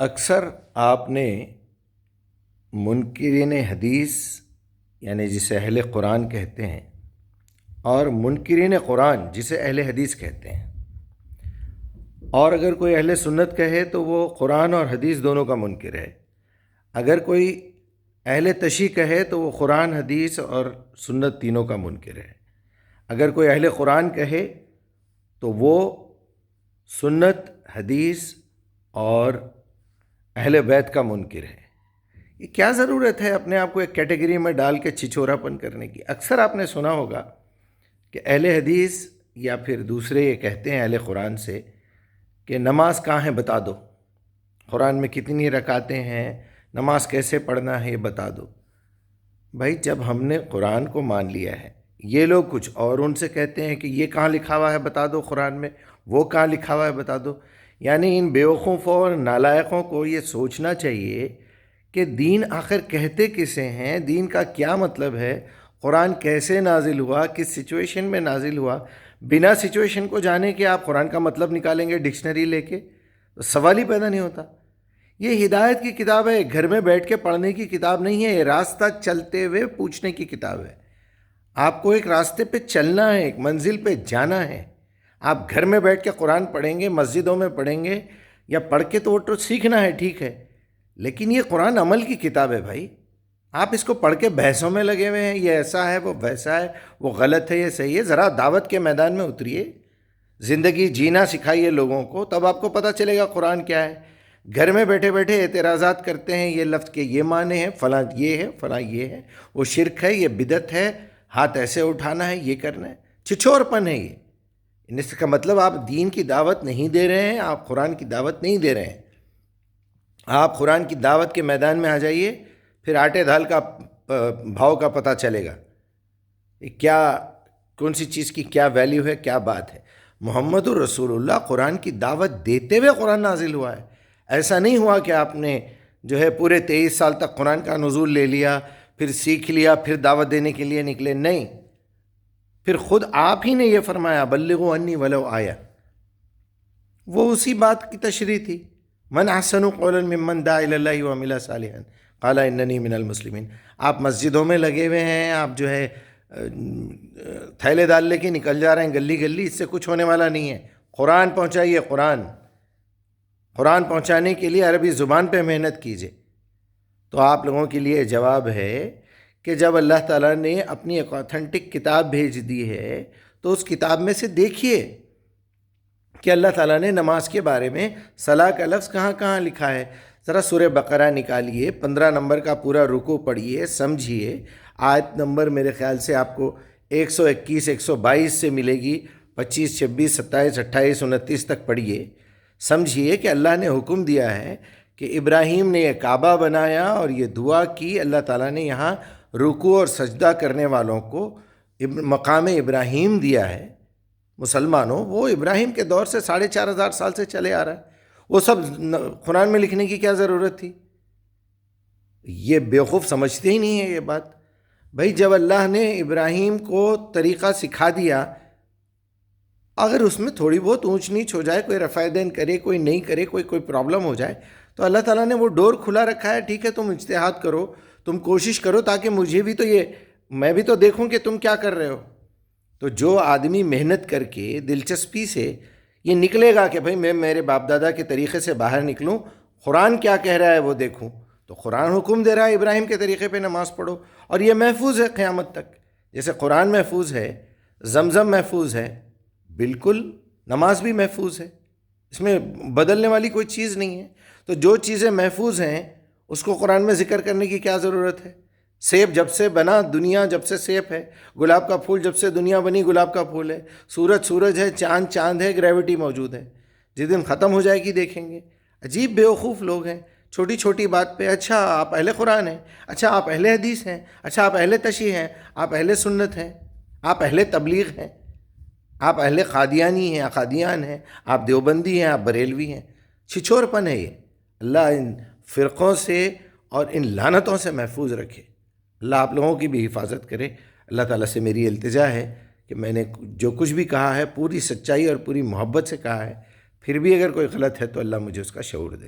اکثر آپ نے منکرین حدیث یعنی جسے اہل قرآن کہتے ہیں اور منکرین قرآن جسے اہل حدیث کہتے ہیں، اور اگر کوئی اہل سنت کہے تو وہ قرآن اور حدیث دونوں کا منکر ہے. اگر کوئی اہل تشیع کہے تو وہ قرآن، حدیث اور سنت تینوں کا منکر ہے. اگر کوئی اہل قرآن کہے تو وہ سنت، حدیث اور اہل بیت کا منکر ہے. یہ کیا ضرورت ہے اپنے آپ کو ایک کیٹیگری میں ڈال کے چھچورا پن کرنے کی؟ اکثر آپ نے سنا ہوگا کہ اہل حدیث یا پھر دوسرے یہ کہتے ہیں اہل قرآن سے کہ نماز کہاں ہے بتا دو، قرآن میں کتنی رکعتیں ہیں، نماز کیسے پڑھنا ہے یہ بتا دو. بھائی جب ہم نے قرآن کو مان لیا ہے، یہ لوگ کچھ اور ان سے کہتے ہیں کہ یہ کہاں لکھا ہوا ہے بتا دو قرآن میں، وہ کہاں لکھا ہوا ہے بتا دو. یعنی ان بیوقوفوں اور نالائقوں کو یہ سوچنا چاہیے کہ دین آخر کہتے کسے ہیں، دین کا کیا مطلب ہے، قرآن کیسے نازل ہوا، کس سچویشن میں نازل ہوا. بنا سچویشن کو جانے کہ آپ قرآن کا مطلب نکالیں گے ڈکشنری لے کے، تو سوال ہی پیدا نہیں ہوتا. یہ ہدایت کی کتاب ہے، گھر میں بیٹھ کے پڑھنے کی کتاب نہیں ہے، یہ راستہ چلتے ہوئے پوچھنے کی کتاب ہے. آپ کو ایک راستے پہ چلنا ہے، ایک منزل پہ جانا ہے. آپ گھر میں بیٹھ کے قرآن پڑھیں گے، مسجدوں میں پڑھیں گے یا پڑھ کے تو وہ تو سیکھنا ہے، ٹھیک ہے، لیکن یہ قرآن عمل کی کتاب ہے بھائی. آپ اس کو پڑھ کے بحثوں میں لگے ہوئے ہیں، یہ ایسا ہے، وہ ویسا ہے، وہ غلط ہے، یہ صحیح ہے. ذرا دعوت کے میدان میں اتریے، زندگی جینا سکھائیے لوگوں کو، تب آپ کو پتہ چلے گا قرآن کیا ہے. گھر میں بیٹھے بیٹھے اعتراضات کرتے ہیں، یہ لفظ کے یہ معنی ہیں، فلاں یہ ہے، فلاں یہ ہے، وہ شرک ہے، یہ بدعت ہے، ہاتھ ایسے اٹھانا ہے، یہ کرنا ہے. چھچور پن ہے یہ. اس کا مطلب آپ دین کی دعوت نہیں دے رہے ہیں، آپ قرآن کی دعوت نہیں دے رہے ہیں. آپ قرآن کی دعوت کے میدان میں آ جائیے، پھر آٹے دال کا بھاؤ کا پتہ چلے گا کیا، کون سی چیز کی کیا ویلیو ہے، کیا بات ہے. محمد الرسول اللہ قرآن کی دعوت دیتے ہوئے قرآن نازل ہوا ہے. ایسا نہیں ہوا کہ آپ نے جو ہے پورے 23 سال تک قرآن کا نزول لے لیا، پھر سیکھ لیا، پھر دعوت دینے کے لیے نکلے. نہیں، پھر خود آپ ہی نے یہ فرمایا بلغوا انی ولو آیا. وہ اسی بات کی تشریح تھی. من احسن قولا ممن دعا الی اللہ وعمل صالحا قال اننی من المسلمین. آپ مسجدوں میں لگے ہوئے ہیں، آپ جو ہے تھیلے دال لے کے نکل جا رہے ہیں گلی گلی، اس سے کچھ ہونے والا نہیں ہے. قرآن پہنچائیے، قرآن پہنچانے کے لیے عربی زبان پہ محنت کیجیے. تو آپ لوگوں کے لیے جواب ہے کہ جب اللہ تعالیٰ نے اپنی ایک آتھنٹک کتاب بھیج دی ہے تو اس کتاب میں سے دیکھیے کہ اللہ تعالیٰ نے نماز کے بارے میں صلاح کا لفظ کہاں کہاں لکھا ہے. ذرا سورہ بقرہ نکالیے، 15 نمبر کا پورا رکوع پڑھیے، سمجھیے. آیت نمبر میرے خیال سے آپ کو 121 122 سے ملے گی، 25 26 27 28 29 تک پڑھیے. سمجھیے کہ اللہ نے حکم دیا ہے کہ ابراہیم نے یہ کعبہ بنایا اور یہ دعا کی. اللہ تعالیٰ نے یہاں رکوع اور سجدہ کرنے والوں کو مقام ابراہیم دیا ہے. مسلمانوں، وہ ابراہیم کے دور سے 4500 سال سے چلے آ رہا ہے. وہ سب قرآن میں لکھنے کی کیا ضرورت تھی؟ یہ بیوقوف سمجھتے ہی نہیں ہے یہ بات. بھائی جب اللہ نے ابراہیم کو طریقہ سکھا دیا، اگر اس میں تھوڑی بہت اونچ نیچ ہو جائے، کوئی رفع دین کرے، کوئی نہیں کرے، کوئی پرابلم ہو جائے، تو اللہ تعالیٰ نے وہ ڈور کھلا رکھا ہے. ٹھیک ہے، تم اجتہاد کرو، تم کوشش کرو، تاکہ مجھے بھی تو میں بھی تو دیکھوں کہ تم کیا کر رہے ہو. تو جو آدمی محنت کر کے دلچسپی سے یہ نکلے گا کہ بھائی میں میرے باپ دادا کے طریقے سے باہر نکلوں، قرآن کیا کہہ رہا ہے وہ دیکھوں، تو قرآن حکم دے رہا ہے ابراہیم کے طریقے پہ نماز پڑھو. اور یہ محفوظ ہے قیامت تک. جیسے قرآن محفوظ ہے، زمزم محفوظ ہے، بالکل نماز بھی محفوظ ہے. اس میں بدلنے والی کوئی چیز نہیں ہے. تو جو چیزیں محفوظ ہیں اس کو قرآن میں ذکر کرنے کی کیا ضرورت ہے؟ سیب جب سے بنا دنیا جب سے سیب ہے، گلاب کا پھول جب سے دنیا بنی گلاب کا پھول ہے، سورج ہے، چاند ہے، گریوٹی موجود ہے. جس دن ختم ہو جائے گی دیکھیں گے. عجیب بیوقوف لوگ ہیں، چھوٹی چھوٹی بات پہ اچھا آپ اہل قرآن ہیں، اچھا آپ اہل حدیث ہیں، اچھا آپ اہل تشیع ہیں، آپ اہل سنت ہیں، آپ اہل تبلیغ ہیں، آپ اہل قادیانی ہیں، قادیان ہیں، آپ دیوبندی ہیں، آپ بریلوی ہیں. چھچور پن ہے یہ. اللہ ان فرقوں سے اور ان لعنتوں سے محفوظ رکھے. اللہ آپ لوگوں کی بھی حفاظت کرے. اللہ تعالیٰ سے میری التجا ہے کہ میں نے جو کچھ بھی کہا ہے پوری سچائی اور پوری محبت سے کہا ہے. پھر بھی اگر کوئی غلط ہے تو اللہ مجھے اس کا شعور دے.